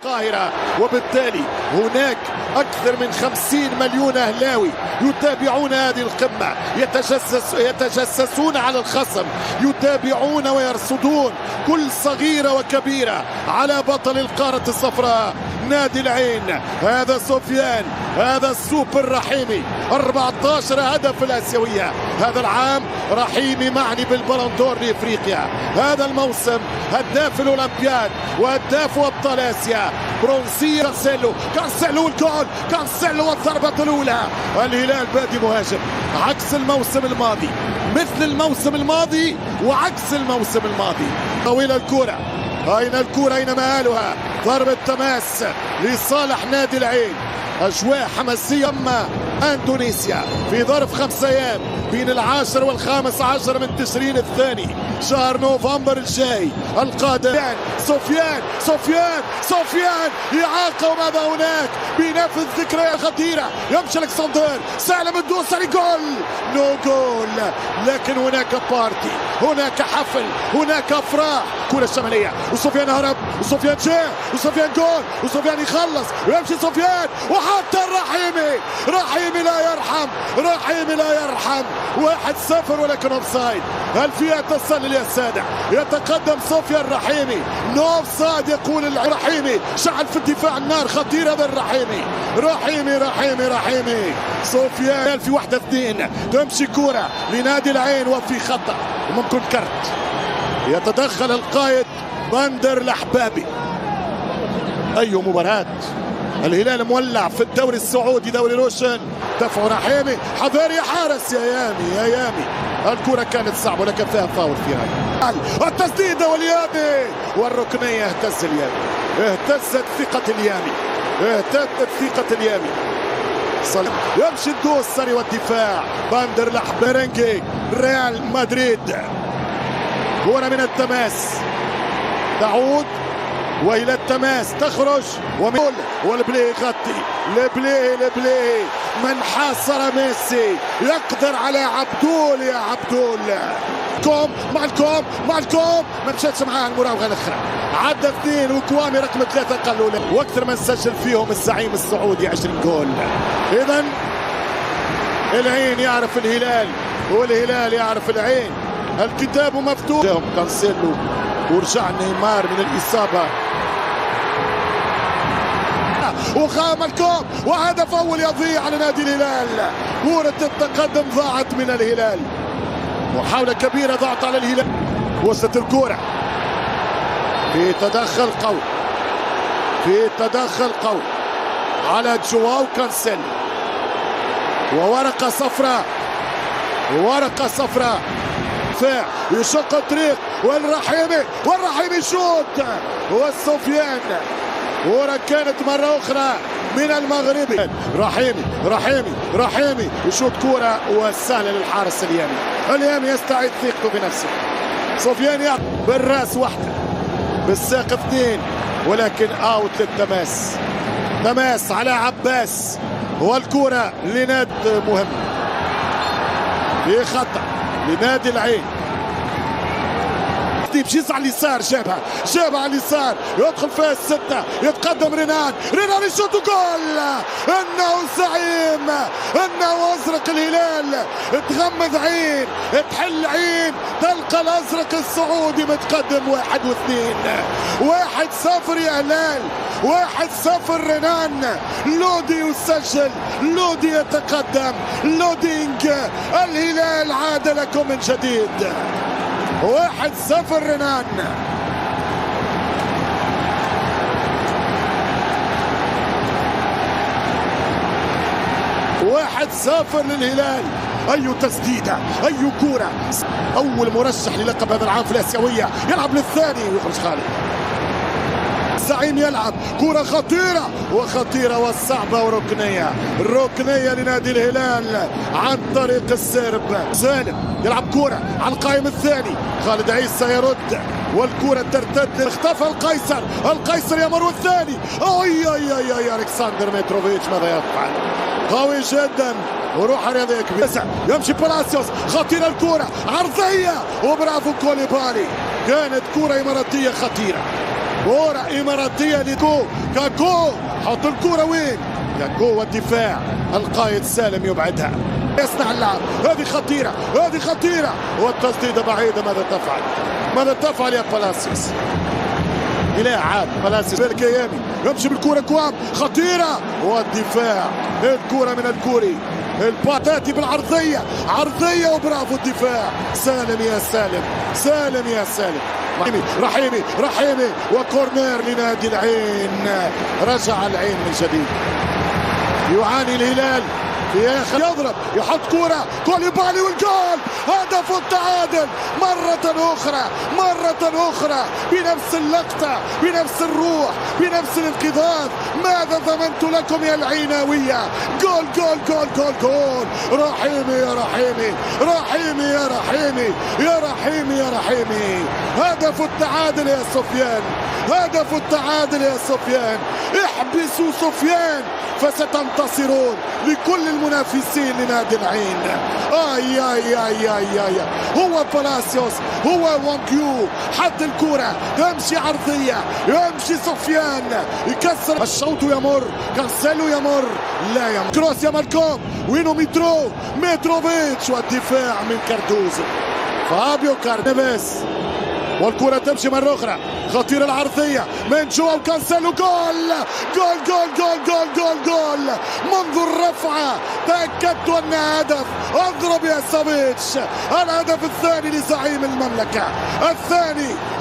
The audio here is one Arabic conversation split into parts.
القاهرة، وبالتالي هناك أكثر من 50 مليون أهلاوي يتابعون هذه القمة، يتجسسون على الخصم، يتابعون ويرصدون كل صغيرة وكبيرة على بطل القارة الصفراء نادي العين. هذا سفيان، هذا السوبر رحيمي، 14 هدف الآسيوية هذا العام. رحيمي معني بالبالندور لإفريقيا هذا الموسم، هداف الأولمبياد وهداف أبطال آسيا. برونزية كانسيلو الجول، كانسيلو والضربة الأولى. الهلال بادي مهاجم عكس الموسم الماضي، مثل الموسم الماضي وعكس الموسم الماضي. طويلة الكرة، أين الكرة؟ أين مآلها؟ ضربة تماس لصالح نادي العين. أجواء حماسية أما أندونيسيا في ظرف 5 أيام بين 10 و15 من تشرين الثاني شهر نوفمبر الجاي القادم. سفيان إعاقة، وماذا هناك؟ بينفذ ذكرى خطيرة، يمشي الكسندر سالم الدوسري، جول نو جول. لكن هناك بارتي، هناك حفل، هناك أفراح. كرة الشمالية وسفيان هرب، وسفيان جاء، وسفيان جول، وسفيان يخلص ويمشي سفيان، وحتى رحيمي لا يرحم، رحيمي لا يرحم. 1-0 ولكن اوفسايد. هل فيها تسلل يا السادة؟ يتقدم سفيان رحيمي، نو اوفسايد يقول رحيمي. شعل في الدفاع النار، خطير هذا الرحيمي. رحيمي سفيان في 1-2. تمشي كرة لنادي العين وفي خطأ وممكن كرت. يتدخل القائد بندر الأحبابي. أي مباراة، الهلال مولع في الدوري السعودي، دوري روشن. دفع رحيمي، حذر يا حارس، يا يامي. الكرة كانت صعبة ولكن فيها فاول في هاي التسديدة، واليامي والركنية. اهتزت ثقة اليامي. يمشي الدوسري والدفاع. بندر الأحبابي ريال مدريد. كرة من التماس تعود وإلى التماس تخرج، والبلاي يغطي. البلاي من حاصر ميسي يقدر على عبدول. يا عبدول مع الكوم ما مشاتش معاه المراوغة الأخرى. عدى 2 وكوامي رقم 3 قالوا له، واكثر من سجل فيهم الزعيم السعودي 20 جول. إذن العين يعرف الهلال والهلال يعرف العين. الكتاب مفتوح. كانسيلو ورجع نيمار من الإصابة، وخام الكوم، وهدف أول يضيع على نادي الهلال. كرة التقدم ضاعت من الهلال، محاولة كبيرة ضاعت على الهلال. وصلت الكرة في تدخل قوي على جواو كانسيلو، وورقة صفراء. يشق الطريق والرحيمي يشوط، والسفيان ورا كانت مرة أخرى من المغربي. رحيمي يشوط كرة وسهلة للحارس اليامي يستعيد ثقته بنفسه. سفيان يعطي بالراس واحدة، بالساق 2، ولكن اوت للتماس. تماس على عباس، والكرة لنادي مهم في خطأ لنادي العين. يمشي على اليسار، جابها على اليسار، يدخل فيها 6، يتقدم رينان يشوط جول. انه زعيم، انه ازرق الهلال. تغمض عين، تحل عين، تلقى الازرق السعودي متقدم 1 و2. 1-0 يا هلال، 1-0 رينان. لودي يسجل، لودي يتقدم، لودينج. الهلال عاد لكم من جديد. 1-0 رينان. 1-0 للهلال. أي تسديدة، أي كورة. أول مرشح للقب هذا العام في الآسيوية يلعب للثاني ويخرج خالد. الزعيم يلعب كرة خطيرة وصعبة، وركنية لنادي الهلال عن طريق السرب. سالم يلعب كرة على القائم الثاني، خالد عيسى يرد، والكرة ترتد. اختفى القيصر يمر، والثاني اي الكسندر متروفيتش ماذا يفعل؟ قوي جدا وروح رياضية كبيرة. يمشي بلاسيوس، خطيرة الكرة، عرضية، وبرافو كوليبالي. كانت كرة إماراتية خطيرة. كرة إماراتية لكو كاكو حط الكرة وين؟ كاكو والدفاع القائد سالم يبعدها يصنع اللعب. هذه خطيرة هذه خطيرة والتسديدة بعيدة. ماذا تفعل؟ ماذا تفعل يا بالاسيوس؟ إلى عاد بالاسيوس بالكيامي يمشي بالكرة كوام خطيرة والدفاع. الكرة من الكوري الباتاتي بالعرضية عرضية وبرافو الدفاع. سالم يا سالم سالم يا سالم. رحيمي وكورنير لنادي العين. رجع العين من جديد. يعاني الهلال في اخر يضرب يحط كرة كوليبالي والجول. هدف التعادل مرة أخرى بنفس اللقطة بنفس الروح بنفس الانقضاض. ماذا ضمنت لكم يا العيناوية؟ جول جول جول جول جول. رحيمي يا رحيمي رحيمي يا رحيمي يا رحيمي يا رحيمي. هدف التعادل يا سفيان هدف التعادل يا سفيان. احبسوا سفيان فستنتصرون لكل المنافسين لنادي العين. آي هو بالاسيوس هو وانكيو حد الكرة يمشي عرضية يمشي سفيان يكسر الشوط يمر كانسيلو يمر لا يمر كروس يا مالكوم وينو متروفيتش والدفاع من كاردوزو فابيو كارنيفيس والكرة تمشي مرة أخرى خطيرة العرضية من جوا وكانسيلو جول جول جول جول جول جول جول. منذ الرفعة تأكدت أنها هدف. اضرب يا سافيتش. الهدف الثاني لزعيم المملكة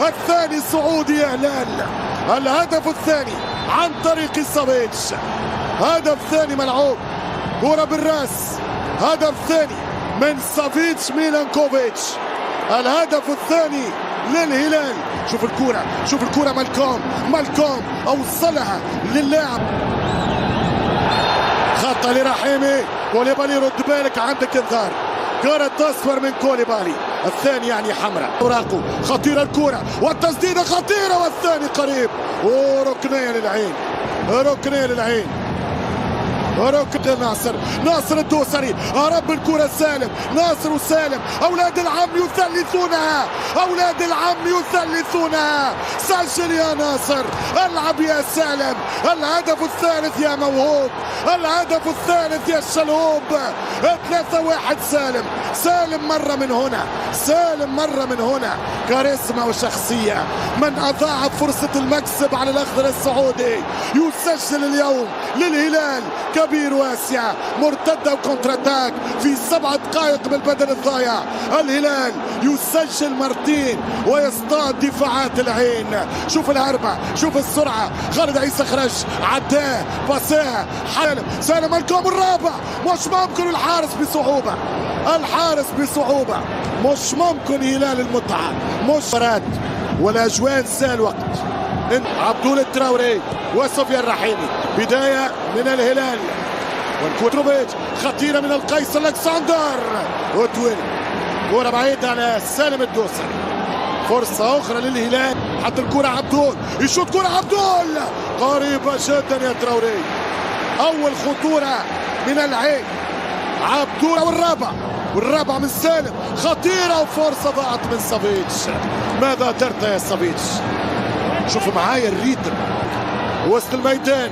الثاني سعودي يا هلال. الهدف الثاني عن طريق سافيتش. هدف ثاني ملعوب كرة بالراس. هدف ثاني من سافيتش ميلانكوفيتش. الهدف الثاني للهلال. شوف الكرة مالكوم اوصلها للاعب خطأ لرحيمي. كوليبالي رد بالك عندك انذار. كرة تصفر من كوليبالي الثاني يعني حمراء. اوراقو خطيرة الكرة والتسديدة خطيرة والثاني قريب وركنية للعين ناصر الدوسري هرب الكرة سالم. ناصر وسالم أولاد العم يثلثونها. سجل يا ناصر العب يا سالم. الهدف الثالث يا موهوب الهدف الثالث يا شلهوب. 3-1 سالم مرة من هنا كاريزما وشخصية. من أضاع فرصة المكسب على الأخضر السعودي يسجل اليوم للهلال كبير واسع. مرتدة وكونتر اتاك في 7 دقائق بالبدن الضايع. الهلال يسجل مرتين ويصطاد دفاعات العين. شوف الهربة شوف السرعة. خالد عيسى خرج عداه باساه سالم الكوم الرابع. مش ممكن الحارس بصعوبة مش ممكن. هلال المتعة مش فراد والاجوان سال وقت. عبدول التراوري وسفيان رحيمي. بداية من الهلال والكوتروفيتش خطيرة من القيس الكسندر وتويل كرة بعيدة على سالم الدوسري. فرصة أخرى للهلال. حط الكرة عبدول يشوط كرة عبدول قريبة جدا يا تراوري. أول خطورة من العين عبدول والرابع من سالم خطيرة وفرصة ضاعت من سافيتش. ماذا درت يا سافيتش؟ شوفوا معايا الريتم وسط الميدان.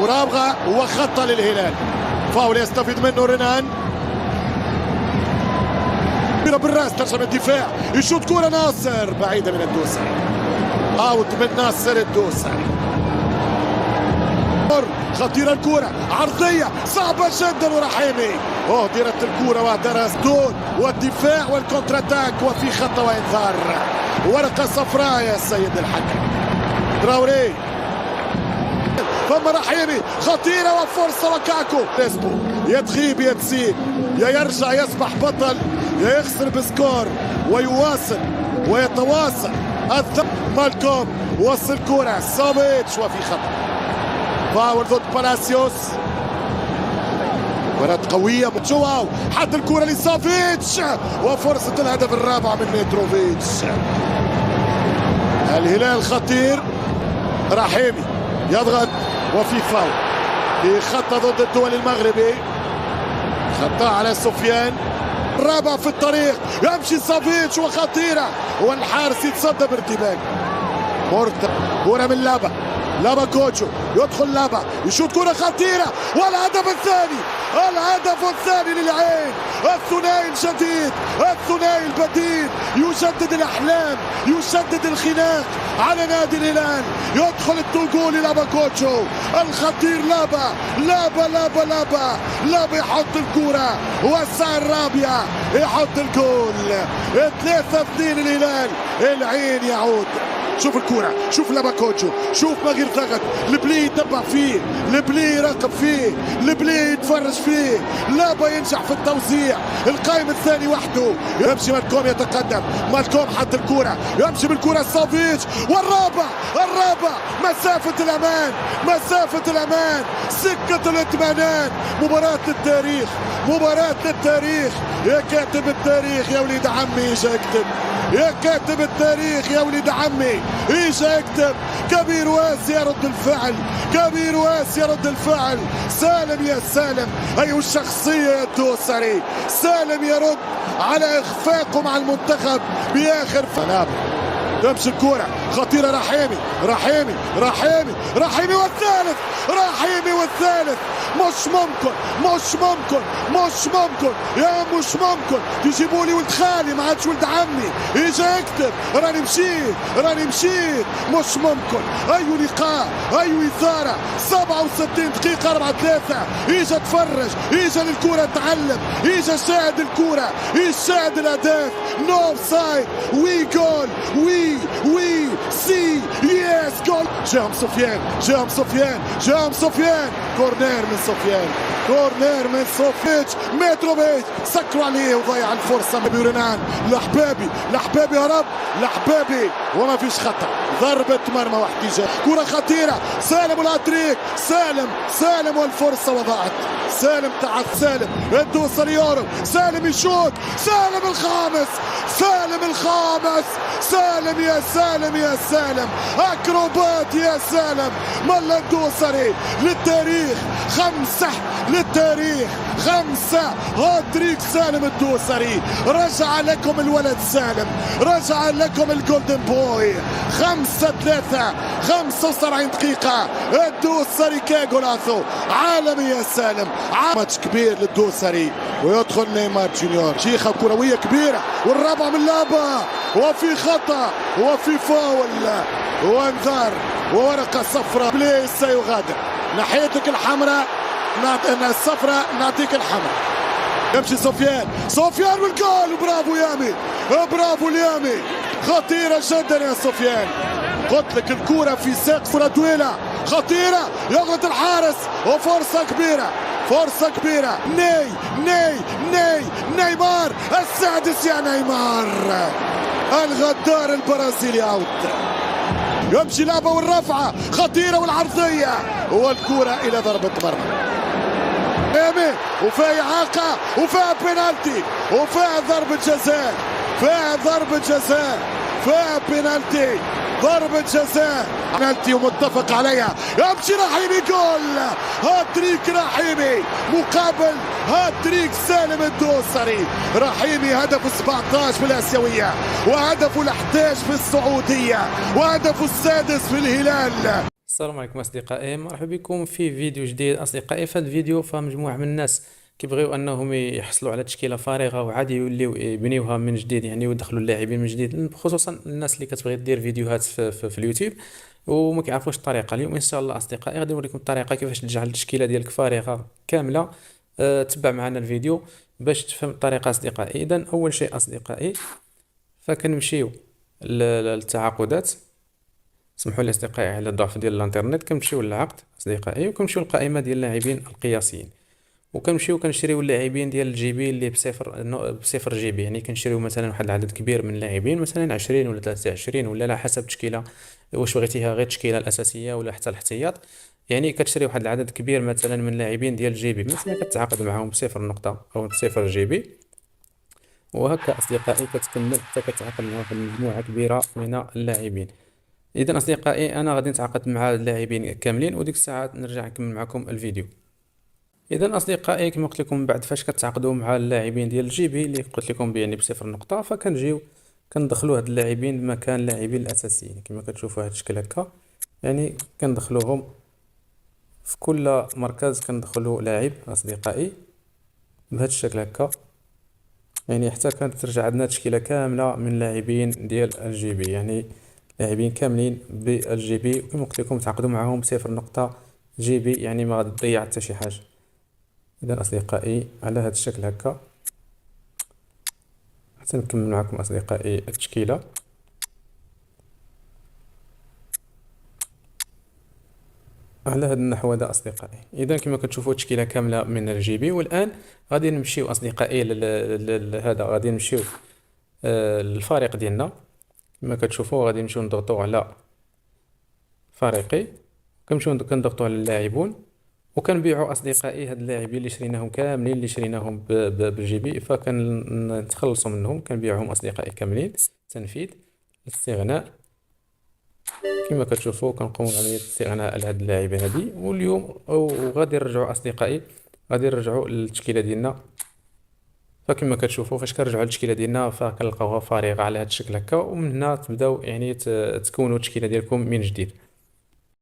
مراوغة وخطة للهلال. فاول يستفيد منه رنان. بالراس ترجع من الدفاع يشوط كرة ناصر بعيدة من الدوسري. اوت من ناصر الدوسري. خطيرة الكرة عرضية صعبة جدا ورحيمي اهدرت الكرة ودرس دون والدفاع والكونتر اتاك وفي خطأ وانذار. ورقة صفراء يا سيد الحكم. تراوري ثم رحيمي خطيرة وفرصة وكاكو ريسبو يتغيب يتسيب يا يرجع يصبح بطل يا يخسر بسكور ويواصل ويتواصل. مالكوم وصل كرة سافيتش وفي خطأ. فاول ضد بالاسيوس. كرة قوية جواو حد الكرة لسافيتش وفرصة الهدف الرابع من متروفيتش. الهلال خطير. رحيمي يضغط وفي فاول في خطة ضد الدول المغربي. خطأ على سفيان. الرابع في الطريق يمشي سافيتش وخطيرة والحارس يتصدى بارتباك. كرة من لابا كوتشو يدخل لابا يشوط كرة خطيرة والهدف الثاني، الهدف الثاني للعين. الثنائي الجديد، الثنائي البديل يجدد الأحلام، يجدد الخناق على نادي الهلال. يدخل التوغول لابا كوتشو الخطير. لابا يحط الكرة والساعة الرابعة يحط الجول. 3-2 الهلال. العين يعود. شوف الكرة، شوف لابا كوتشو، شوف ما غير ضغط، البلي يتبع فيه، البلي يراقب فيه، البلي يتفرج فيه. لابا ينجح في التوزيع. القائم الثاني وحده يمشي مالكوم يتقدم، مالكوم حط الكرة يمشي بالكرة سافيتش والرابع مسافة الأمان سكة الاطمئنان. مباراة للتاريخ يا كاتب التاريخ يا وليد عمي اجا اكتب، يا كاتب التاريخ يا وليد عمي اجا اكتب. كبير واسع يرد الفعل. سالم يا سالم، ايوه الشخصية يا الدوسري. سالم يرد على اخفاقه مع المنتخب باخر فناب. تمشي الكرة خطيرة. رحيمي والثالث. مش ممكن تجيبوا لي ولد خالي ما عادش ولد عمي يجي يكتب راني مشيت. مش ممكن. ايوه لقاء، ايوه اثارة. 67 دقيقة 4-3. يجي تفرج، يجي للكرة تعلم، يجي شاهد الكرة، يشاهد الاهداف. نو سايد. وي جول. وي سي يس جول. جاهم سفيان. كورنير من سوفيتش. متروفيتش سكروا عليه وضيع الفرصة. بيورنان لحبابي هرب وما فيش خطأ. ضربة مرمى واحتجاج. كرة خطيرة. سالم والهاتريك. سالم والفرصة وضاعت. سالم الدوسري يورو. سالم يشوط. سالم الخامس. يا سالم اكروبات يا سالم. ملا الدوسري للتاريخ. 5 هاتريك سالم الدوسري. رجع لكم الولد سالم، رجع لكم الجولدن بوي. 5-3 75 دقيقة. الدوسري كاغولاسو عالمي يا سالم. ماتش كبير للدوسري. ويدخل نيمار جونيور. شيخة كروية كبيرة والرابعة من لابا وفي خطأ وفي فاول وانذار وورقة صفراء. بليس سيغادر ناحيتك الحمراء، الصفراء نعطيك الحمراء. يمشي سفيان والجول. برافو اليامي. خطيرة جدا يا سفيان. قلت لك الكرة في ساق. كرة طويلة خطيرة يغلط الحارس وفرصة كبيرة. نيمار السادس يا نيمار. الغدار البرازيلي اوت. يمشي لعبة والرفعة خطيرة والعرضية والكرة إلى ضربة مرمى. وفيها إعاقة وفيها بينالتي وفيها ضربة جزاء. بينالتي ومتفق عليها. يمشي رحيمي جول. هاتريك رحيمي مقابل هاتريك سالم الدوسري. رحيمي هدفه 17 في الآسيوية، وهدفه ال11 في السعودية، وهدفه السادس في الهلال. السلام عليكم اصدقائي، مرحبا بكم في فيديو جديد. اصدقائي في هذا الفيديو فمجموعه من الناس كيبغيو انهم يحصلوا على تشكيله فارغه وعادي يوليو يبنيوها من جديد، يعني ويدخلوا اللاعبين من جديد، خصوصا الناس اللي كتبغي دير فيديوهات في اليوتيوب وما كيعرفوش الطريقه. اليوم ان شاء الله اصدقائي غادي نوريكم الطريقه كيفاش تجعل التشكيله ديالك فارغه كامله. تبع معنا الفيديو باش تفهم الطريقه اصدقائي. اذا اول شيء اصدقائي فكنمشيو للتعاقدات. سمحوا لي اصدقائي على الضعف ديال الانترنت. كنمشيو للعقد اصدقائي وكنمشيو للقائمه ديال اللاعبين القياسيين، وكنمشيو كنشريو اللاعبين ديال الجي بي اللي بصفر جي بي، يعني كنشريو مثلا واحد العدد كبير من اللاعبين، مثلا 20 ولا 23 ولا على حسب التشكيله، واش بغيتيها غير التشكيله الاساسيه ولا حتى الاحتياط. يعني كتشري واحد العدد كبير مثلا من اللاعبين ديال الجي بي، مثلا كتعاقد معاهم بصفر نقطه او بصفر جي بي، وهكا اصدقائي كتكمل حتى كتعاقد مع واحد المجموعه كبيره من اللاعبين. اذا اصدقائي انا غادي نتعاقد مع اللاعبين كاملين وديك الساعه نرجع نكمل معكم الفيديو. اذا اصدقائي كما قلت لكم، بعد فاش كتعاقدوا مع اللاعبين ديال الجي بي اللي قلت لكم يعني بصفر نقطه، فكنجيو كندخلوا هاد اللاعبين مكان اللاعبين الاساسيين كما كتشوفوا هاد الشكل هكا. يعني كندخلوهم في كل مركز، كندخلوا لاعب اصدقائي بهذا الشكل هكا. يعني حتى كانت ترجع عندنا تشكيله كامله من لاعبين ديال الجي بي، يعني لاعبين كاملين بالجي بي، وكما قلت لكم تعاقدوا معاهم بصفر نقطه جي بي، يعني ما غادي تضيع حتى شي حاجه. اذا اصدقائي على هذا الشكل هكا حتى نكمل معكم اصدقائي التشكيله على هذا النحو هذا اصدقائي. اذا كما كتشوفوا تشكيله كامله من الجي بي. والان غادي نمشيو اصدقائي هذا غادي نمشيو للفريق ديالنا. كما كتشوفوا غادي نمشيو نضغطوا على فريقي، كنمشيو كنضغطوا على اللاعبون، وكنبيعوا اصدقائي هاد اللاعبين اللي شريناهم كاملين، اللي شريناهم بالجي بي، فكنتخلصوا منهم كنبيعهم اصدقائي كاملين. تنفيذ الاستغناء. كما كتشوفوا كنقوموا بعمليه الاستغناء على هاد اللاعبين هادي. واليوم وغادي نرجعوا اصدقائي، غادي نرجعوا للتشكيله ديالنا. فكما كتشوفوا فاش كنرجعوا للتشكيله ديالنا فكنلقاوها فارغه على هاد الشكل هكا، ومن هنا تبداو يعني تكونوا التشكيله ديالكم من جديد.